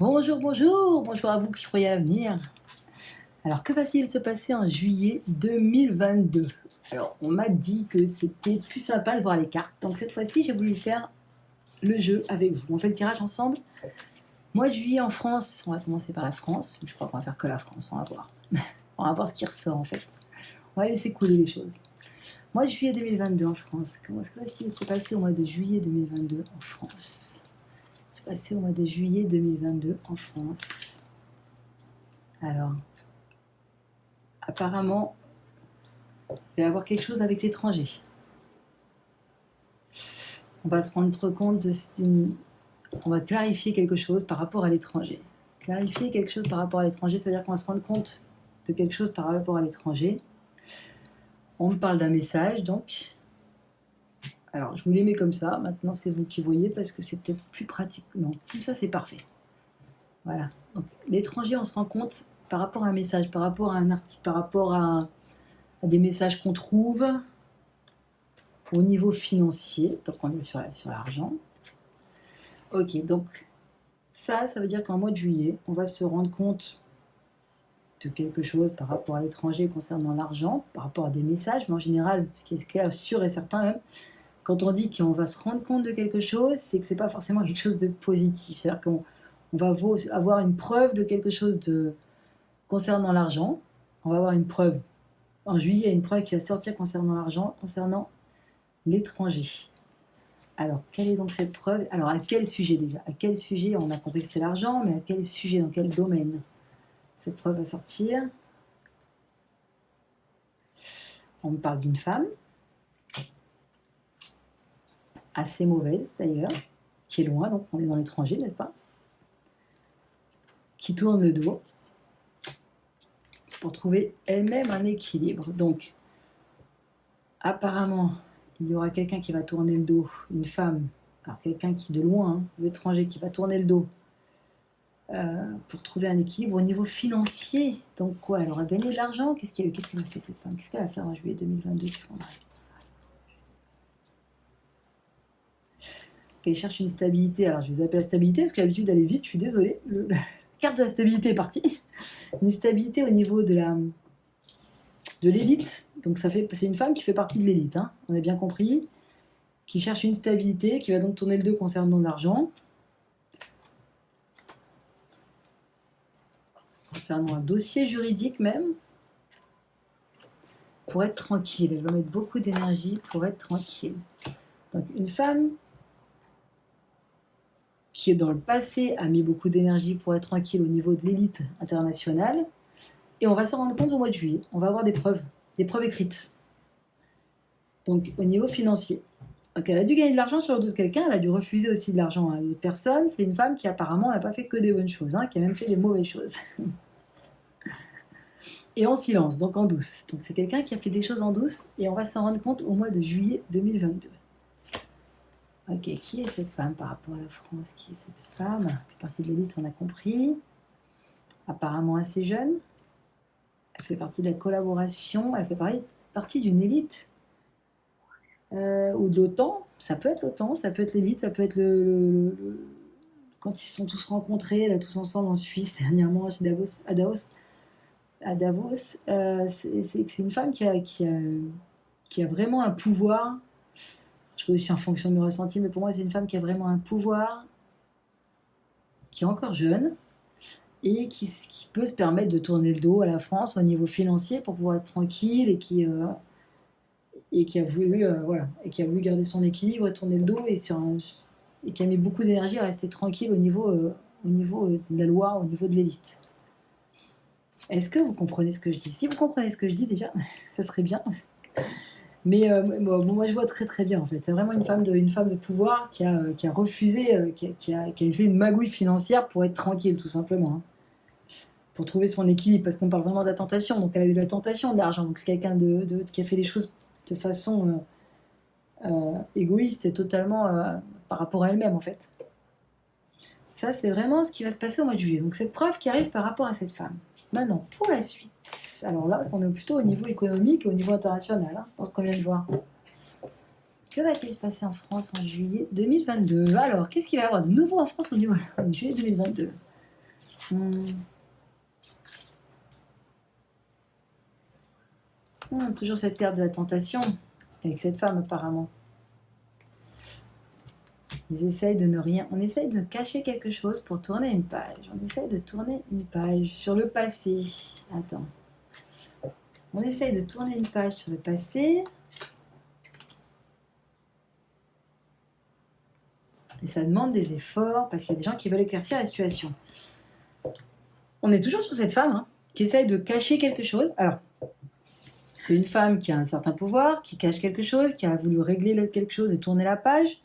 Bonjour, bonjour, bonjour à vous qui croyez à l'avenir. Alors, que va-t-il se passer en juillet 2022? Alors, on m'a dit que c'était plus sympa de voir les cartes. Donc, cette fois-ci, j'ai voulu faire le jeu avec vous. On fait le tirage ensemble. Mois de juillet en France, on va commencer par la France. Je crois qu'on va faire que la France, on va voir. On va voir ce qui ressort en fait. On va laisser couler les choses. Mois de juillet 2022 en France. Comment est-ce que va-t-il se passer au mois de juillet 2022 en France? Se passer au mois de juillet 2022 en France. Alors, apparemment, il va y avoir quelque chose avec l'étranger. On va se rendre compte on va clarifier quelque chose par rapport à l'étranger. Clarifier quelque chose par rapport à l'étranger, c'est-à-dire qu'on va se rendre compte de quelque chose par rapport à l'étranger. On me parle d'un message, donc. Alors, je vous les mets comme ça. Maintenant, c'est vous qui voyez parce que c'est peut-être plus pratique. Non, comme ça, c'est parfait. Voilà. Donc, l'étranger, on se rend compte par rapport à un message, par rapport à un article, par rapport à des messages qu'on trouve au niveau financier. Donc, on est sur l'argent. Ok, donc ça veut dire qu'en mois de juillet, on va se rendre compte de quelque chose par rapport à l'étranger concernant l'argent, par rapport à des messages, mais en général, ce qui est clair, sûr et certain même, quand on dit qu'on va se rendre compte de quelque chose, c'est que c'est pas forcément quelque chose de positif. C'est-à-dire qu'on va avoir une preuve de quelque chose concernant l'argent. On va avoir une preuve. En juillet, il y a une preuve qui va sortir concernant l'argent, concernant l'étranger. Alors, quelle est donc cette preuve? Alors, à quel sujet déjà? À quel sujet? On a compris que c'était l'argent, mais à quel sujet? Dans quel domaine cette preuve va sortir? On me parle d'une femme, assez mauvaise d'ailleurs, qui est loin, donc on est dans l'étranger, n'est-ce pas? Qui tourne le dos pour trouver elle-même un équilibre. Donc, apparemment, il y aura quelqu'un qui va tourner le dos, une femme, alors quelqu'un qui de loin, l'étranger, qui va tourner le dos pour trouver un équilibre au niveau financier. Donc quoi? Elle aura gagné de l'argent? Qu'est-ce qu'il y a eu? Qu'est-ce qu'elle a fait cette femme? Qu'est-ce qu'elle va faire en juillet 2022? Qu'est-ce qu'on a? Qu'elle cherche une stabilité. Alors je vais les appeler la stabilité parce que l'habitude d'aller vite, je suis désolée. La carte de la stabilité est partie. Une stabilité au niveau de l'élite. Donc c'est une femme qui fait partie de l'élite, hein, on a bien compris, qui cherche une stabilité, qui va donc tourner le dos concernant l'argent, concernant un dossier juridique même, pour être tranquille. Elle va mettre beaucoup d'énergie pour être tranquille. Donc une femme qui est dans le passé a mis beaucoup d'énergie pour être tranquille au niveau de l'élite internationale, et on va se rendre compte au mois de juillet, on va avoir des preuves écrites. Donc au niveau financier. Donc elle a dû gagner de l'argent sur le dos de quelqu'un, elle a dû refuser aussi de l'argent à une autre personne. C'est une femme qui apparemment n'a pas fait que des bonnes choses, hein, qui a même fait des mauvaises choses. Et en silence, donc en douce. Donc c'est quelqu'un qui a fait des choses en douce et on va s'en rendre compte au mois de juillet 2022. Ok, qui est cette femme par rapport à la France? Qui est cette femme? Elle fait partie de l'élite, on a compris. Apparemment assez jeune. Elle fait partie de la collaboration, elle fait partie d'une élite. Ou de l'OTAN, ça peut être l'OTAN, ça peut être l'élite, ça peut être quand ils se sont tous rencontrés, là, tous ensemble en Suisse, dernièrement, à Davos. C'est une femme qui a vraiment un pouvoir. Je fais aussi en fonction de mes ressentis, mais pour moi, c'est une femme qui a vraiment un pouvoir, qui est encore jeune, et qui peut se permettre de tourner le dos à la France au niveau financier pour pouvoir être tranquille, et qui a voulu garder son équilibre et tourner le dos, et qui a mis beaucoup d'énergie à rester tranquille au niveau de la loi, au niveau de l'élite. Est-ce que vous comprenez ce que je dis? Si vous comprenez ce que je dis déjà, ça serait bien. Mais moi je vois très très bien en fait. C'est vraiment une femme de pouvoir qui a refusé, qui a fait une magouille financière pour être tranquille tout simplement, hein. Pour trouver son équilibre, parce qu'on parle vraiment de la tentation. Donc elle a eu la tentation de l'argent. Donc c'est quelqu'un qui a fait les choses de façon égoïste et totalement par rapport à elle-même en fait. Ça c'est vraiment ce qui va se passer au mois de juillet. Donc cette preuve qui arrive par rapport à cette femme. Maintenant pour la suite. Alors là, on est plutôt au niveau économique et au niveau international, hein, dans ce qu'on vient de voir. Que va-t-il se passer en France en juillet 2022? Alors, qu'est-ce qu'il va y avoir de nouveau en France au niveau de juillet 2022? Toujours cette carte de la tentation, avec cette femme apparemment. Ils essayent de ne rien... On essaye de cacher quelque chose pour tourner une page. On essaye de tourner une page sur le passé. Attends. On essaye de tourner une page sur le passé. Et ça demande des efforts parce qu'il y a des gens qui veulent éclaircir la situation. On est toujours sur cette femme qui essaye de cacher quelque chose. Alors, c'est une femme qui a un certain pouvoir, qui cache quelque chose, qui a voulu régler quelque chose et tourner la page,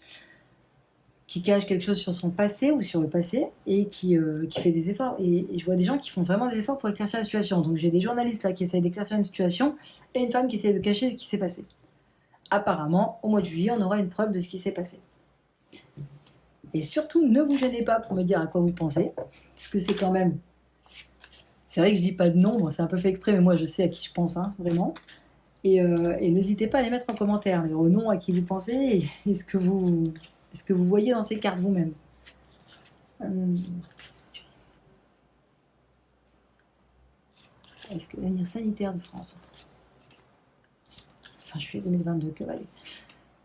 qui cache quelque chose sur son passé ou sur le passé et qui fait des efforts. Et je vois des gens qui font vraiment des efforts pour éclaircir la situation. Donc j'ai des journalistes là qui essayent d'éclaircir une situation et une femme qui essaye de cacher ce qui s'est passé. Apparemment, au mois de juillet, on aura une preuve de ce qui s'est passé. Et surtout, ne vous gênez pas pour me dire à quoi vous pensez, parce que c'est quand même... C'est vrai que je dis pas de nom, bon, c'est un peu fait exprès, mais moi je sais à qui je pense, vraiment. Et n'hésitez pas à les mettre en commentaire, les noms à qui vous pensez et ce que vous voyez dans ces cartes vous-même. Est-ce que l'avenir sanitaire de France? Fin juillet 2022, que va-t-il?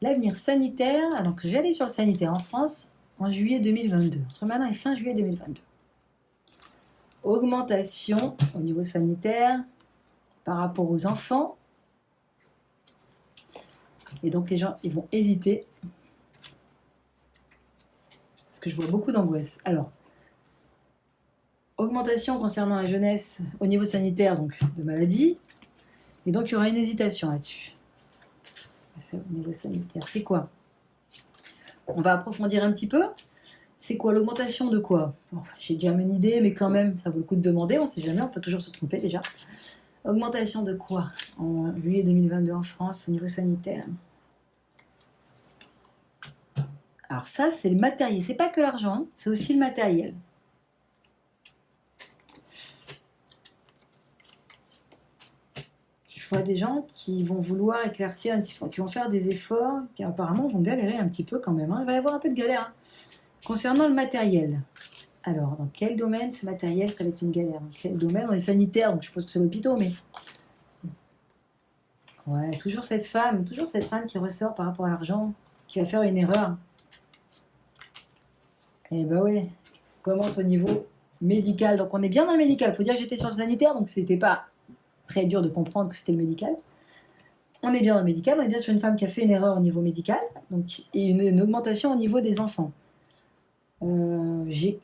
L'avenir sanitaire, donc je vais aller sur le sanitaire en France en juillet 2022, entre maintenant et fin juillet 2022. Augmentation au niveau sanitaire par rapport aux enfants. Et donc les gens, ils vont hésiter. Parce que je vois beaucoup d'angoisse. Alors, augmentation concernant la jeunesse au niveau sanitaire, donc de maladies. Et donc il y aura une hésitation là-dessus. C'est au niveau sanitaire. C'est quoi? On va approfondir un petit peu. C'est quoi l'augmentation de quoi? Bon, j'ai déjà une idée, mais quand même, ça vaut le coup de demander. On ne sait jamais, on peut toujours se tromper déjà. Augmentation de quoi en juillet 2022 en France au niveau sanitaire? Alors ça, c'est le matériel. C'est pas que l'argent, c'est aussi le matériel. Je vois des gens qui vont vouloir éclaircir, qui vont faire des efforts, qui apparemment vont galérer un petit peu quand même. Il va y avoir un peu de galère. Concernant le matériel. Alors, dans quel domaine ce matériel, ça va être une galère? Dans quel domaine? On est sanitaire, donc je suppose que c'est l'hôpital, mais... Ouais, toujours cette femme qui ressort par rapport à l'argent, qui va faire une erreur. Eh ben ouais, on commence au niveau médical. Donc on est bien dans le médical. Il faut dire que j'étais sur le sanitaire, donc c'était pas très dur de comprendre que c'était le médical. On est bien dans le médical, on est bien sur une femme qui a fait une erreur au niveau médical, donc, et une augmentation au niveau des enfants.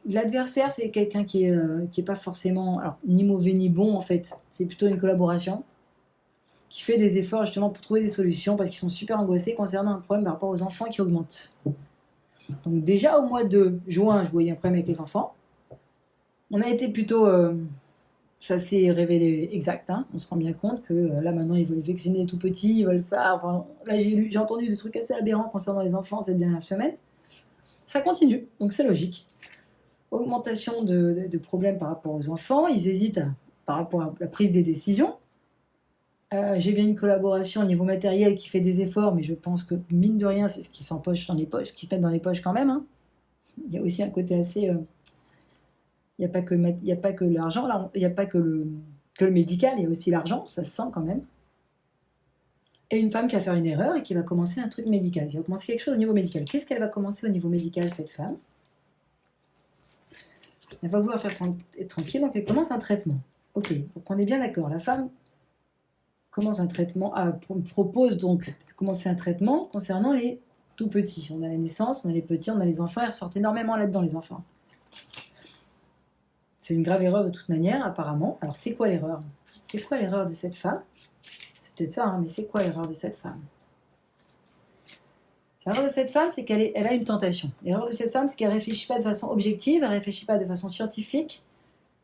L'adversaire, c'est quelqu'un qui est pas forcément ni mauvais ni bon en fait, c'est plutôt une collaboration qui fait des efforts justement pour trouver des solutions parce qu'ils sont super angoissés concernant un problème par rapport aux enfants qui augmentent. Donc déjà au mois de juin, je voyais un problème avec les enfants. On a été plutôt... ça s'est révélé exact, on se rend bien compte que là maintenant ils veulent vacciner les tout petits, ils veulent ça, enfin là j'ai entendu des trucs assez aberrants concernant les enfants cette dernière semaine. Ça continue, donc c'est logique. Augmentation de problèmes par rapport aux enfants, ils hésitent par rapport à la prise des décisions. J'ai bien une collaboration au niveau matériel qui fait des efforts, mais je pense que mine de rien, c'est ce qui s'empoche dans les poches, qui se met dans les poches quand même. Il y a aussi un côté assez... il n'y a pas que l'argent, il n'y a pas que le médical, il y a aussi l'argent, ça se sent quand même. Et une femme qui va faire une erreur et qui va commencer un truc médical, qui va commencer quelque chose au niveau médical. Qu'est-ce qu'elle va commencer au niveau médical, cette femme? Elle va vouloir être tranquille, donc elle commence un traitement. Ok, donc on est bien d'accord. La femme commence un traitement, propose donc de commencer un traitement concernant les tout petits. On a la naissance, on a les petits, on a les enfants, ils ressortent énormément là-dedans, les enfants. C'est une grave erreur de toute manière, apparemment. Alors c'est quoi l'erreur? C'est quoi l'erreur de cette femme? C'est peut-être ça, mais c'est quoi l'erreur de cette femme? L'erreur de cette femme, c'est qu'elle a une tentation. L'erreur de cette femme, c'est qu'elle ne réfléchit pas de façon objective, elle ne réfléchit pas de façon scientifique.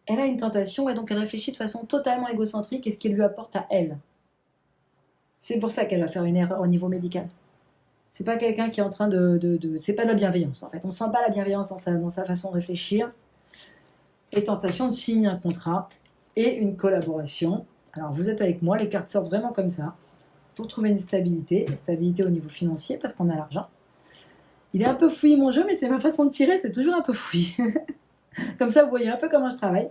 Elle a une tentation et donc elle réfléchit de façon totalement égocentrique et ce qui lui apporte à elle. C'est pour ça qu'elle va faire une erreur au niveau médical. C'est pas quelqu'un qui est en train c'est pas de la bienveillance en fait. On sent pas la bienveillance dans sa façon de réfléchir. Et tentation de signer un contrat et une collaboration. Alors vous êtes avec moi, les cartes sortent vraiment comme ça. Pour trouver une stabilité au niveau financier, parce qu'on a l'argent. Il est un peu fouillis mon jeu, mais c'est ma façon de tirer, c'est toujours un peu fouillis. Comme ça, vous voyez un peu comment je travaille.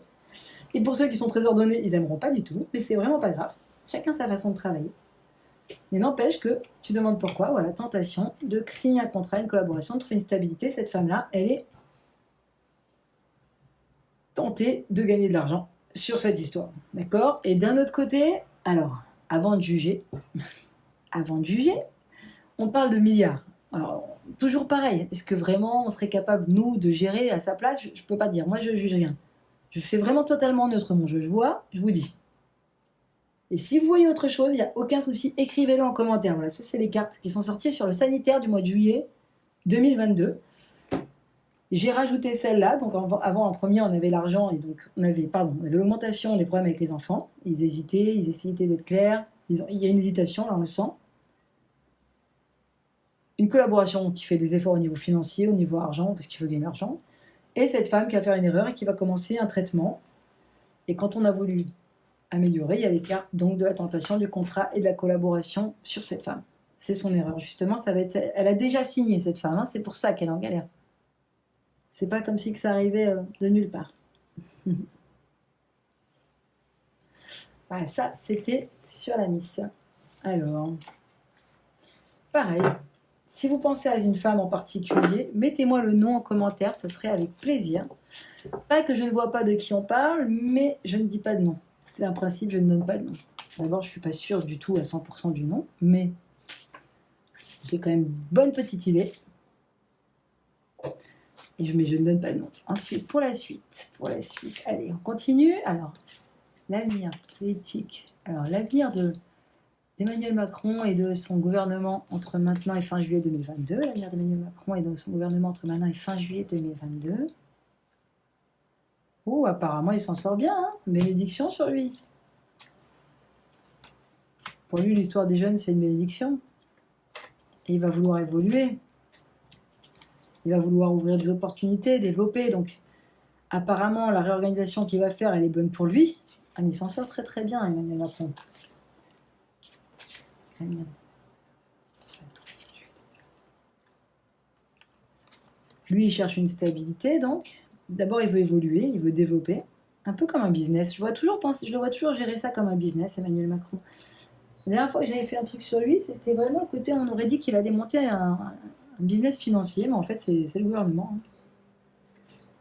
Et pour ceux qui sont très ordonnés, ils n'aimeront pas du tout, mais c'est vraiment pas grave. Chacun sa façon de travailler. Mais n'empêche que tu demandes pourquoi, voilà, tentation de signer un contrat, une collaboration, de trouver une stabilité. Cette femme-là, elle est tentée de gagner de l'argent sur cette histoire. D'accord? Et d'un autre côté, alors, avant de juger, on parle de milliards. Alors, toujours pareil, est-ce que vraiment on serait capable, nous, de gérer à sa place? Je ne peux pas dire, moi je ne juge rien. Je fais vraiment totalement neutre mon jeu. Je vois, je vous dis. Et si vous voyez autre chose, il n'y a aucun souci, écrivez-le en commentaire. Voilà, ça c'est les cartes qui sont sorties sur le sanitaire du mois de juillet 2022. J'ai rajouté celle-là, donc avant en premier on avait l'argent et donc on avait l'augmentation des problèmes avec les enfants. Ils hésitaient, ils essayaient d'être clairs. Il y a une hésitation, là on le sent. Une collaboration qui fait des efforts au niveau financier, au niveau argent, parce qu'il faut gagner de l'argent. Et cette femme qui va faire une erreur et qui va commencer un traitement. Et quand on a voulu améliorer, il y a les cartes donc de la tentation, du contrat et de la collaboration sur cette femme. C'est son erreur, justement. Elle a déjà signé cette femme, hein, c'est pour ça qu'elle est en galère. C'est pas comme si que ça arrivait de nulle part. Voilà, ça, c'était sur la Miss. Alors, pareil, si vous pensez à une femme en particulier, mettez-moi le nom en commentaire, ça serait avec plaisir. Pas que je ne vois pas de qui on parle, mais je ne dis pas de nom. C'est un principe, je ne donne pas de nom. D'abord, je ne suis pas sûre du tout à 100% du nom, mais j'ai quand même une bonne petite idée. Mais je ne donne pas de nom. Ensuite, pour la suite, allez, on continue. Alors, l'avenir politique. Alors, l'avenir d'Emmanuel Macron et de son gouvernement entre maintenant et fin juillet 2022. L'avenir d'Emmanuel Macron et de son gouvernement entre maintenant et fin juillet 2022. Oh, apparemment, il s'en sort bien, hein. Bénédiction sur lui. Pour lui, l'histoire des jeunes, c'est une bénédiction. Et il va vouloir évoluer. Il va vouloir ouvrir des opportunités, développer. Donc, apparemment, la réorganisation qu'il va faire, elle est bonne pour lui. Ah, mais il s'en sort très très bien, Emmanuel Macron. Lui, il cherche une stabilité, donc. D'abord, il veut évoluer, il veut développer. Un peu comme un business. Je le vois toujours gérer ça comme un business, Emmanuel Macron. La dernière fois que j'avais fait un truc sur lui, c'était vraiment le côté, on aurait dit qu'il allait monter un business financier, mais en fait, c'est le gouvernement.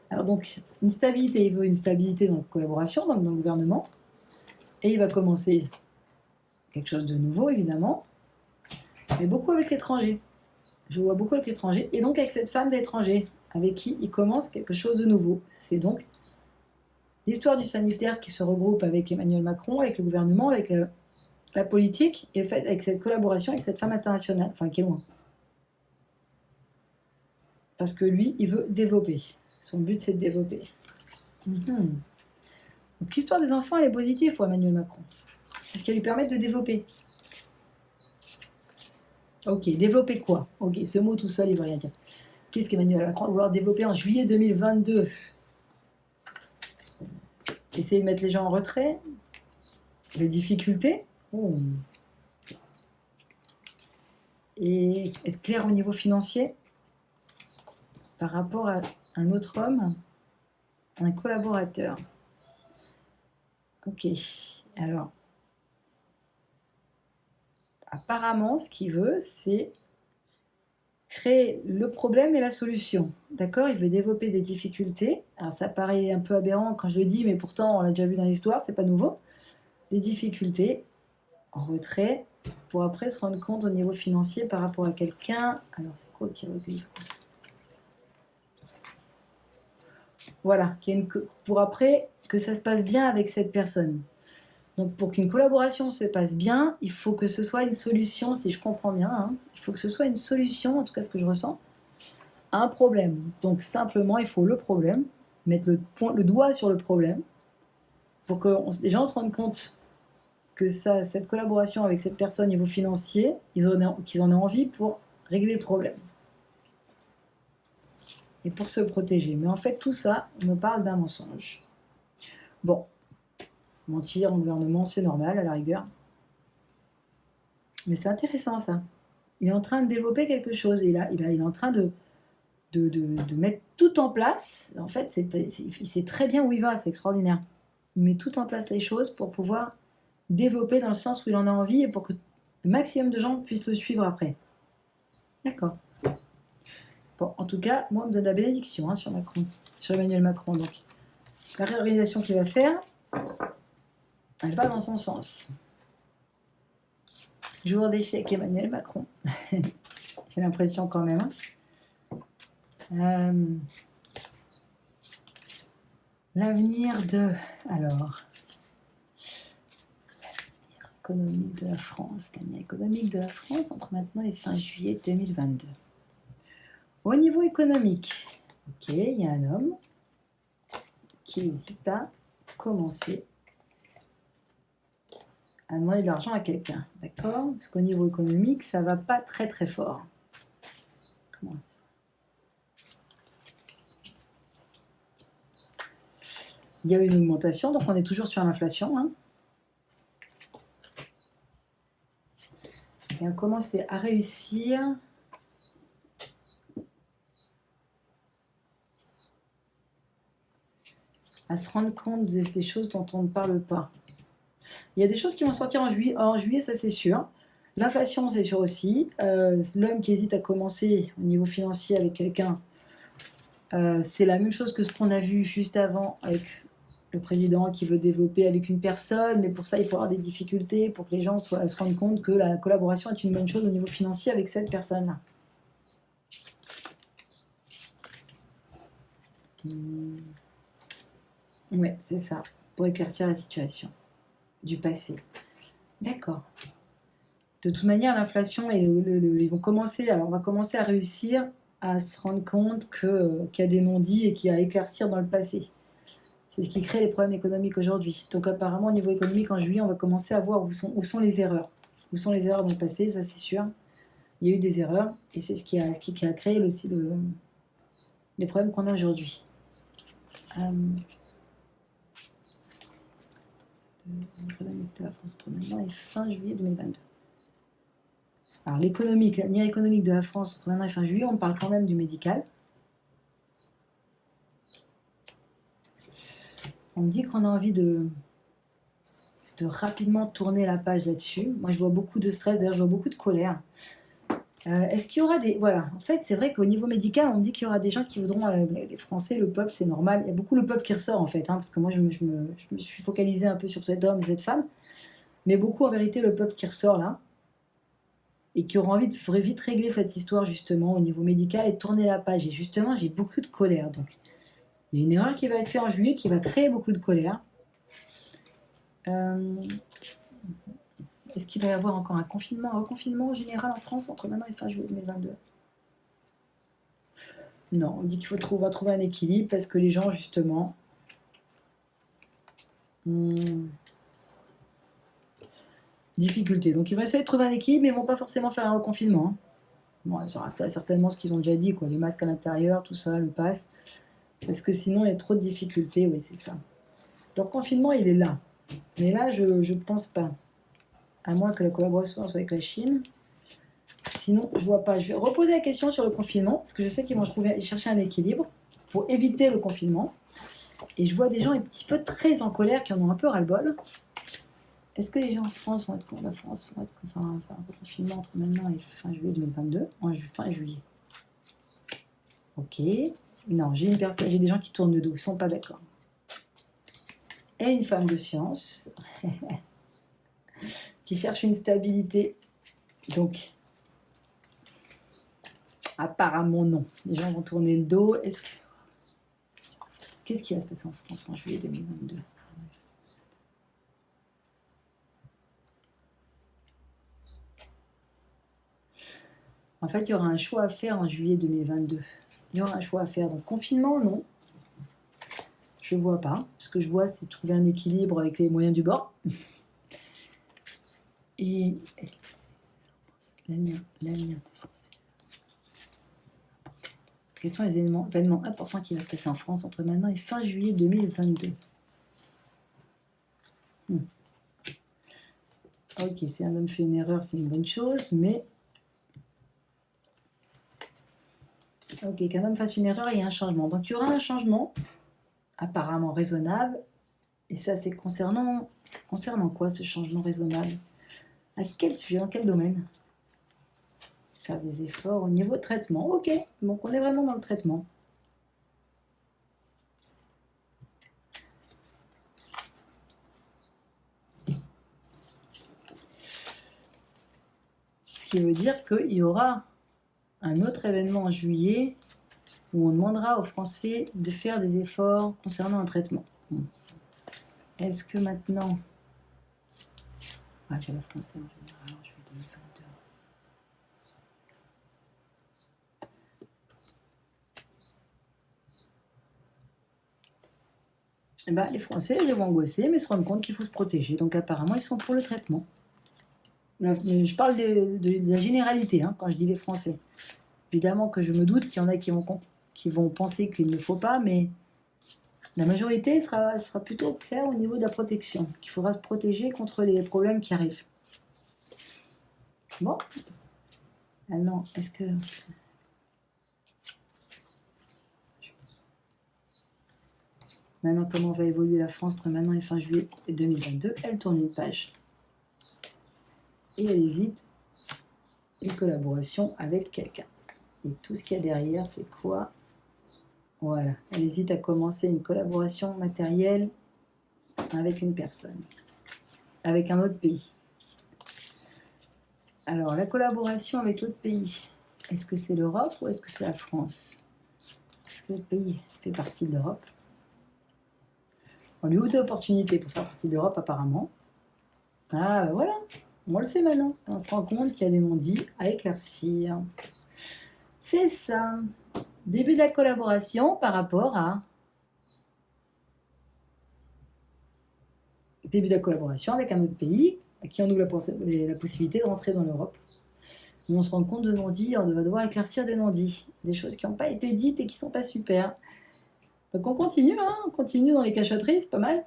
Alors donc, une stabilité, il veut une stabilité dans la collaboration, donc dans le gouvernement. Et il va commencer quelque chose de nouveau, évidemment, mais beaucoup avec l'étranger. Je vois beaucoup avec l'étranger, et donc avec cette femme d'étranger, avec qui il commence quelque chose de nouveau. C'est donc l'histoire du sanitaire qui se regroupe avec Emmanuel Macron, avec le gouvernement, avec la politique, et fait avec cette collaboration avec cette femme internationale, enfin qui est loin. Parce que lui, il veut développer. Son but, c'est de développer. Donc l'histoire des enfants, elle est positive pour Emmanuel Macron. C'est ce qui va lui permettre de développer. Ok, développer quoi? Ok, ce mot tout seul, il ne veut rien dire. Qu'est-ce qu'Emmanuel Macron va vouloir développer en juillet 2022? Essayer de mettre les gens en retrait? Les difficultés? Et être clair au niveau financier par rapport à un autre homme, un collaborateur. Ok, alors, apparemment, ce qu'il veut, c'est créer le problème et la solution. D'accord? Il veut développer des difficultés. Alors, ça paraît un peu aberrant quand je le dis, mais pourtant, on l'a déjà vu dans l'histoire, c'est pas nouveau. Des difficultés en retrait pour après se rendre compte au niveau financier par rapport à quelqu'un. Alors, c'est quoi qui recueille? Voilà, pour après que ça se passe bien avec cette personne. Donc pour qu'une collaboration se passe bien, il faut que ce soit une solution, si je comprends bien, hein, il faut que ce soit une solution, en tout cas ce que je ressens, à un problème. Donc simplement, il faut le problème, mettre le doigt sur le problème, pour que les gens se rendent compte que cette collaboration avec cette personne au niveau financier, qu'ils en aient envie pour régler le problème. Et pour se protéger. Mais en fait, tout ça, on me parle d'un mensonge. Bon, mentir au gouvernement, c'est normal, à la rigueur. Mais c'est intéressant, ça. Il est en train de développer quelque chose. Il est en train de de mettre tout en place. En fait, il sait très bien où il va, c'est extraordinaire. Il met tout en place les choses pour pouvoir développer dans le sens où il en a envie et pour que le maximum de gens puissent le suivre après. D'accord. Bon, en tout cas, moi, on me donne la bénédiction hein, sur Macron, sur Emmanuel Macron. Donc, la réorganisation qu'il va faire, elle va dans son sens. Jour d'échec, Emmanuel Macron. J'ai l'impression quand même. L'avenir de... Alors... L'avenir économique de la France. L'avenir économique de la France entre maintenant et fin juillet 2022. Au niveau économique, ok, il y a un homme qui hésite à commencer à demander de l'argent à quelqu'un, d'accord? Parce qu'au niveau économique, ça va pas très très fort. Comment? Il y a eu une augmentation, donc on est toujours sur l'inflation. Hein. Et on commence à réussir à se rendre compte des choses dont on ne parle pas. Il y a des choses qui vont sortir en juillet. En juillet, ça c'est sûr. L'inflation, c'est sûr aussi. L'homme qui hésite à commencer au niveau financier avec quelqu'un, c'est la même chose que ce qu'on a vu juste avant avec le président qui veut développer avec une personne, mais pour ça, il faut avoir des difficultés pour que les gens se rendent compte que la collaboration est une bonne chose au niveau financier avec cette personne-là. Ouais, c'est ça, pour éclaircir la situation du passé. D'accord. De toute manière, l'inflation, ils vont commencer, alors on va commencer à réussir à se rendre compte qu'il y a des non-dits et qu'il y a à éclaircir dans le passé. C'est ce qui crée les problèmes économiques aujourd'hui. Donc apparemment, au niveau économique, en juillet, on va commencer à voir où sont les erreurs. Où sont les erreurs dans le passé, ça c'est sûr. Il y a eu des erreurs et c'est ce qui a créé aussi les problèmes qu'on a aujourd'hui. L'économique de la France entre maintenant et fin juillet 2022. Alors l'avenir économique de la France entre maintenant et fin juillet, on parle quand même du médical. On me dit qu'on a envie de rapidement tourner la page là-dessus. Moi, je vois beaucoup de stress, d'ailleurs, je vois beaucoup de colère. Est-ce qu'il y aura des... Voilà, en fait, c'est vrai qu'au niveau médical, on me dit qu'il y aura des gens qui voudront... les Français, le peuple, c'est normal. Il y a beaucoup le peuple qui ressort, en fait, hein, parce que moi, je me suis focalisée un peu sur cet homme et cette femme. Mais beaucoup, en vérité, le peuple qui ressort, là, et qui aura envie de vite régler cette histoire, justement, au niveau médical et tourner la page. Et justement, j'ai beaucoup de colère, donc... Il y a une erreur qui va être faite en juillet qui va créer beaucoup de colère. Est-ce qu'il va y avoir encore un reconfinement général en France entre maintenant et fin juillet 2022? Non, on dit qu'il faut trouver un équilibre parce que les gens, justement, ont difficulté. Donc, ils vont essayer de trouver un équilibre, mais ils ne vont pas forcément faire un reconfinement. Hein. Bon, ça restera certainement ce qu'ils ont déjà dit, quoi. Les masques à l'intérieur, tout ça, le pass. Parce que sinon, il y a trop de difficultés, oui, c'est ça. Le reconfinement, il est là. Mais là, je ne pense pas. À moins que la collaboration soit avec la Chine. Sinon, je vois pas. Je vais reposer la question sur le confinement, parce que je sais qu'ils vont chercher un équilibre pour éviter le confinement. Et je vois des gens un petit peu très en colère, qui en ont un peu ras-le-bol. Est-ce que les gens en France vont être contre la France vont être un confinement entre maintenant et fin juillet 2022 fin juillet. Ok. Non, j'ai des gens qui tournent le dos, ils ne sont pas d'accord. Et une femme de science qui cherche une stabilité. Donc, apparemment non. Les gens vont tourner le dos. Qu'est-ce qui va se passer en France en juillet 2022? En fait, il y aura un choix à faire en juillet 2022. Il y aura un choix à faire. Donc, confinement, non. Je ne vois pas. Ce que je vois, c'est trouver un équilibre avec les moyens du bord. Et l'avenir des Français. Quels sont les événements importants qui vont se passer en France entre maintenant et fin juillet 2022? Ok, si un homme fait une erreur, c'est une bonne chose, mais Ok, qu'un homme fasse une erreur et il y a un changement. Donc il y aura un changement apparemment raisonnable. Et ça, c'est concernant quoi ce changement raisonnable? À quel sujet, dans quel domaine? Faire des efforts au niveau traitement. Ok, donc on est vraiment dans le traitement. Ce qui veut dire qu'il y aura un autre événement en juillet où on demandera aux Français de faire des efforts concernant un traitement. Est-ce que maintenant... Ah, j'ai la français en général, je vais 2022. Eh ben, les Français, je les vois angoissés, mais se rendent compte qu'il faut se protéger. Donc apparemment, ils sont pour le traitement. Je parle de la généralité, hein, quand je dis les Français. Évidemment que je me doute qu'il y en a qui vont penser qu'il ne faut pas, mais la majorité sera plutôt claire au niveau de la protection, qu'il faudra se protéger contre les problèmes qui arrivent. Bon. Alors, est-ce que... Maintenant, comment va évoluer la France entre maintenant et fin juillet 2022? Elle tourne une page. Et elle hésite une collaboration avec quelqu'un. Et tout ce qu'il y a derrière, c'est quoi? Voilà, elle hésite à commencer une collaboration matérielle avec une personne, avec un autre pays. Alors, la collaboration avec l'autre pays, est-ce que c'est l'Europe ou est-ce que c'est la France? L'autre pays fait partie de l'Europe. On lui ouvre des opportunités pour faire partie de l'Europe, apparemment. Ah, ben voilà, on le sait maintenant. On se rend compte qu'il y a des non-dits à éclaircir. C'est ça. Début de la collaboration par rapport à... Début de la collaboration avec un autre pays qui en ouvre la possibilité de rentrer dans l'Europe. Mais on se rend compte de non-dits, on va devoir éclaircir des non-dits. Des choses qui n'ont pas été dites et qui ne sont pas super. Donc on continue, hein, on continue dans les cachotteries, c'est pas mal.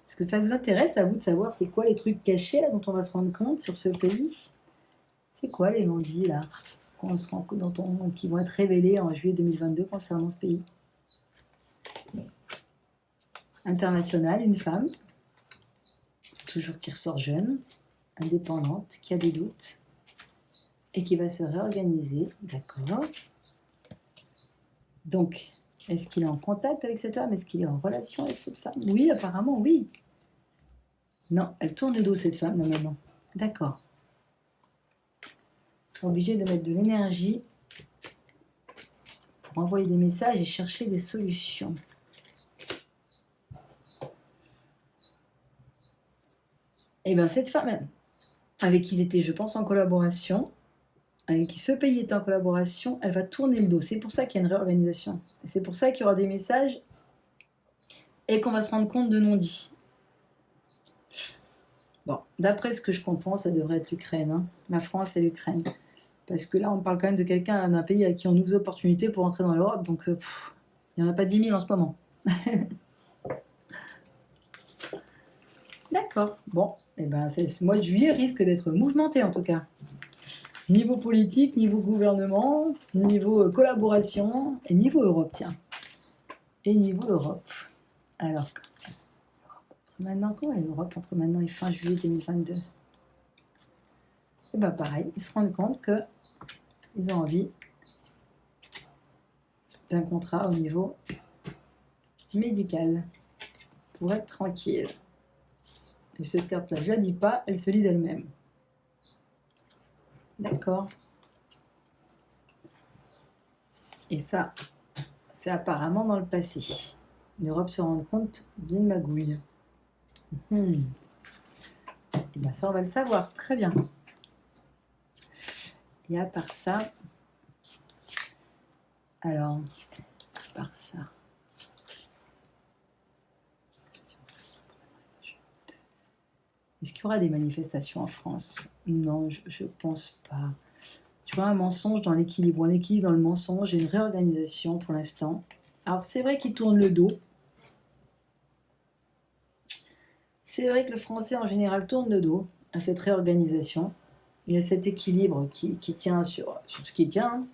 Est-ce que ça vous intéresse, à vous, de savoir c'est quoi les trucs cachés là, dont on va se rendre compte sur ce pays? C'est quoi les non-dits là qui vont être révélés en juillet 2022 concernant ce pays? International, une femme, toujours qui ressort jeune, indépendante, qui a des doutes et qui va se réorganiser, d'accord. Donc, est-ce qu'il est en contact avec cette femme? Est-ce qu'il est en relation avec cette femme? Oui, apparemment, oui. Non, elle tourne le dos, cette femme, là, maintenant. D'accord. Obligé de mettre de l'énergie pour envoyer des messages et chercher des solutions. Et bien, cette femme, avec qui ils étaient, je pense, en collaboration, avec qui ce pays est en collaboration, elle va tourner le dos. C'est pour ça qu'il y a une réorganisation. C'est pour ça qu'il y aura des messages et qu'on va se rendre compte de non-dits. Bon, d'après ce que je comprends, ça devrait être l'Ukraine, hein. La France et l'Ukraine. Parce que là, on parle quand même de quelqu'un, d'un pays à qui on ouvre des opportunités pour entrer dans l'Europe. Donc, il n'y en a pas 10 000 en ce moment. D'accord. Bon, et ben, ce mois de juillet risque d'être mouvementé en tout cas. Niveau politique, niveau gouvernement, niveau collaboration et niveau Europe, tiens. Et niveau Europe. Alors, maintenant, comment est l'Europe entre maintenant et fin juillet 2022? Et bien pareil, ils se rendent compte qu'ils ont envie d'un contrat au niveau médical pour être tranquille. Et cette carte-là, je ne la dis pas, elle se lit d'elle-même. D'accord. Et ça, c'est apparemment dans le passé. L'Europe se rend compte d'une magouille. Et bien ça, on va le savoir, c'est très bien. Et à part ça, alors, à part ça, est-ce qu'il y aura des manifestations en France? Non, je ne pense pas. Tu vois, un mensonge dans l'équilibre, un équilibre dans le mensonge et une réorganisation pour l'instant. Alors, c'est vrai qu'il tourne le dos. C'est vrai que le français, en général, tourne le dos à cette réorganisation. Il y a cet équilibre qui tient sur ce qui tient.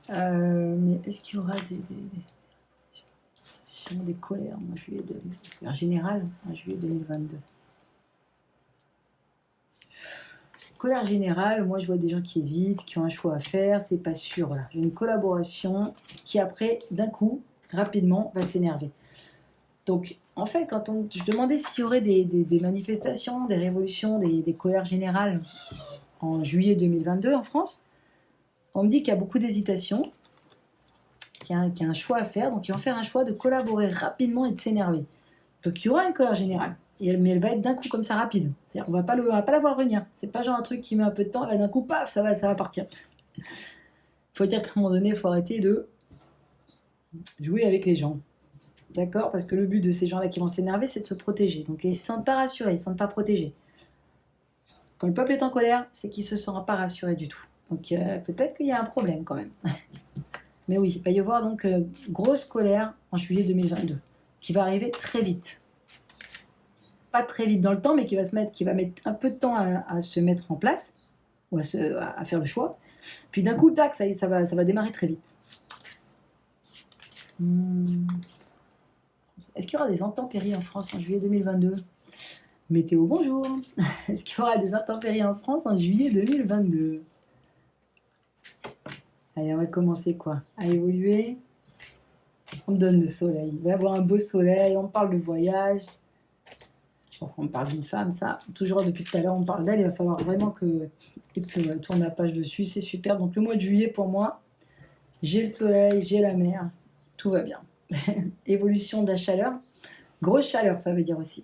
Mais est-ce qu'il y aura des colères en juillet 2022, en général, en juillet 2022? Colère générale, moi je vois des gens qui hésitent, qui ont un choix à faire, c'est pas sûr là. J'ai une collaboration qui après, d'un coup, rapidement, va s'énerver. Donc, en fait, je demandais s'il y aurait des manifestations, des révolutions, des colères générales en juillet 2022 en France, on me dit qu'il y a beaucoup d'hésitation, qu'il y a un choix à faire, donc ils vont faire un choix de collaborer rapidement et de s'énerver. Donc il y aura une colère générale, mais elle va être d'un coup comme ça rapide. C'est-à-dire on va pas la voir venir. C'est pas genre un truc qui met un peu de temps, là d'un coup, paf, ça va partir. Il faut dire qu'à un moment donné, il faut arrêter de jouer avec les gens. D'accord? Parce que le but de ces gens-là qui vont s'énerver, c'est de se protéger. Donc ils ne se sentent pas rassurés, ils ne se sentent pas protégés. Quand le peuple est en colère, c'est qu'il ne se sent pas rassuré du tout. Donc peut-être qu'il y a un problème quand même. Mais oui, il va y avoir donc grosse colère en juillet 2022, qui va arriver très vite. Pas très vite dans le temps, mais qui va mettre un peu de temps à se mettre en place, ou à faire le choix. Puis d'un coup, tac, ça va démarrer très vite. Est-ce qu'il y aura des intempéries en France en juillet 2022? Météo, bonjour. Est-ce qu'il y aura des intempéries en France en juillet 2022? Allez, on va commencer quoi? À évoluer. On me donne le soleil. Il va y avoir un beau soleil, on parle de voyage. Bon, on parle d'une femme, ça. Toujours depuis tout à l'heure, on parle d'elle. Il va falloir vraiment que... Et puis, on tourne la page dessus, c'est super. Donc, le mois de juillet, pour moi, j'ai le soleil, j'ai la mer. Tout va bien. Évolution de la chaleur. Grosse chaleur, ça veut dire aussi.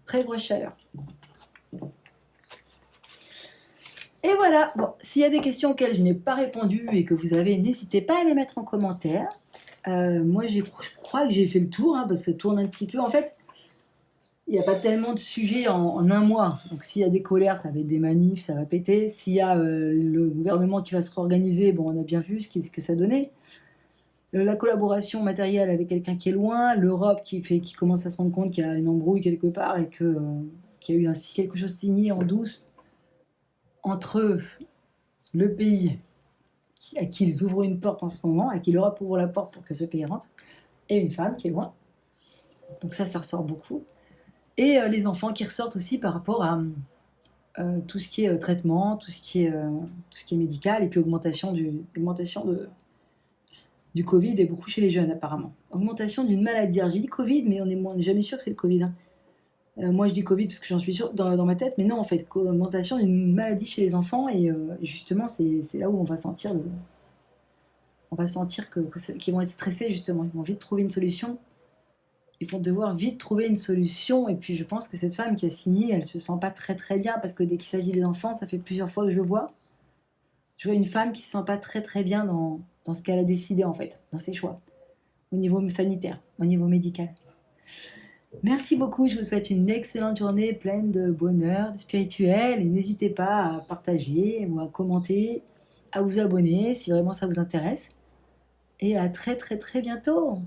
Très grosse chaleur. Et voilà. Bon, s'il y a des questions auxquelles je n'ai pas répondu et que vous avez, n'hésitez pas à les mettre en commentaire. Moi, je crois que j'ai fait le tour, parce que ça tourne un petit peu. En fait, il n'y a pas tellement de sujets en un mois. Donc, s'il y a des colères, ça va être des manifs, ça va péter. S'il y a le gouvernement qui va se réorganiser, bon, on a bien vu ce que ça donnait. La collaboration matérielle avec quelqu'un qui est loin, l'Europe qui commence à se rendre compte qu'il y a une embrouille quelque part et qu'il y a eu ainsi quelque chose signé en douce entre le pays à qui ils ouvrent une porte en ce moment, à qui l'Europe ouvre la porte pour que ce pays rentre, et une femme qui est loin. Donc ça ressort beaucoup. Et les enfants qui ressortent aussi par rapport à tout ce qui est traitement, tout ce qui est médical, et puis augmentation du Covid, et beaucoup chez les jeunes apparemment. Augmentation d'une maladie. Alors j'ai dit Covid, mais on n'est jamais sûr que c'est le Covid. Moi je dis Covid parce que j'en suis sûre dans ma tête, mais non en fait, augmentation d'une maladie chez les enfants, et justement c'est là où on va sentir qu'ils vont être stressés justement, ils vont vite trouver une solution. Ils vont devoir vite trouver une solution. Et puis je pense que cette femme qui a signé, elle se sent pas très très bien, parce que dès qu'il s'agit des enfants, ça fait plusieurs fois que je vois une femme qui se sent pas très très bien dans ce qu'elle a décidé en fait, dans ses choix, au niveau sanitaire, au niveau médical. Merci beaucoup, je vous souhaite une excellente journée pleine de bonheur, de spirituel, et n'hésitez pas à partager ou à commenter, à vous abonner si vraiment ça vous intéresse. Et à très très très bientôt.